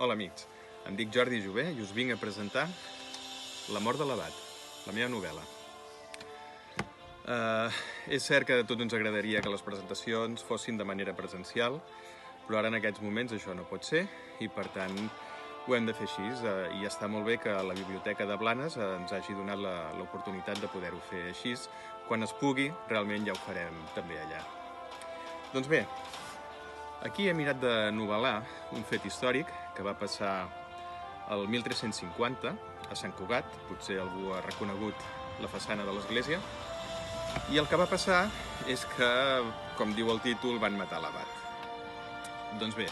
Hola amics, em dic Jordi Jové i us vinc a presentar La mort de l'abat, la meva novel·la. És cert que a tots ens agradaria que les presentacions fossin de manera presencial, però ara en aquests moments això no pot ser i per tant ho hem de fer així. I està molt bé que la Biblioteca de Blanes ens hagi donat l'oportunitat de poder-ho fer així. Quan es pugui, realment ja ho farem també allà. Doncs bé, aquí he mirat de novel·lar un fet històric que va passar el 1350 a Sant Cugat, potser algú ha reconegut la façana de l'església, i el que va passar és que, com diu el títol, van matar l'abat. Doncs bé,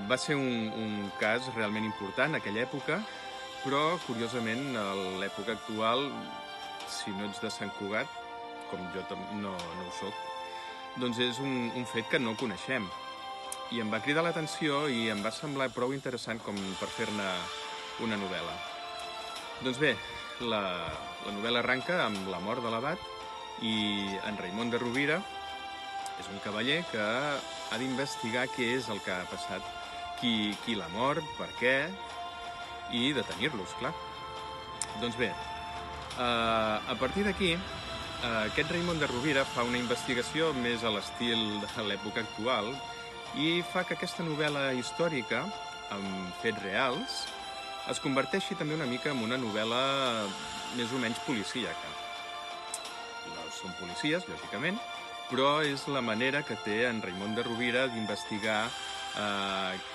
va ser un cas realment important en aquella època, però curiosament a l'època actual, si no ets de Sant Cugat, com jo no ho soc, doncs és un fet que no coneixem. I em va cridar l'atenció i em va semblar prou interessant com per fer-ne una novel·la. Doncs bé, la novel·la arranca amb la mort de l'abat i en Raimon de Rovira és un cavaller que ha d'investigar què és el que ha passat, qui l'ha mort, per què, i detenir-los, clar. Doncs bé, a partir d'aquí, aquest Raimon de Rovira fa una investigació més a l'estil de l'època actual i fa que aquesta novel·la històrica, amb fets reals, es converteixi també una mica en una novel·la més o menys policíaca. No són policies, lògicament, però és la manera que té en Raimon de Rovira d'investigar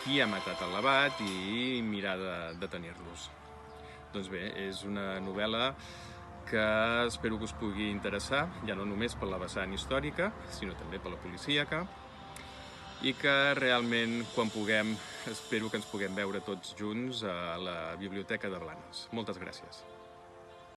qui ha matat l'abat i mirar de detenir-los. Doncs bé, és una novel·la que espero que us pugui interessar, ja no només per la vessant històrica, sinó també per la policíaca, i que realment, quan puguem, espero que ens puguem veure tots junts a la Biblioteca de Blanes. Moltes gràcies.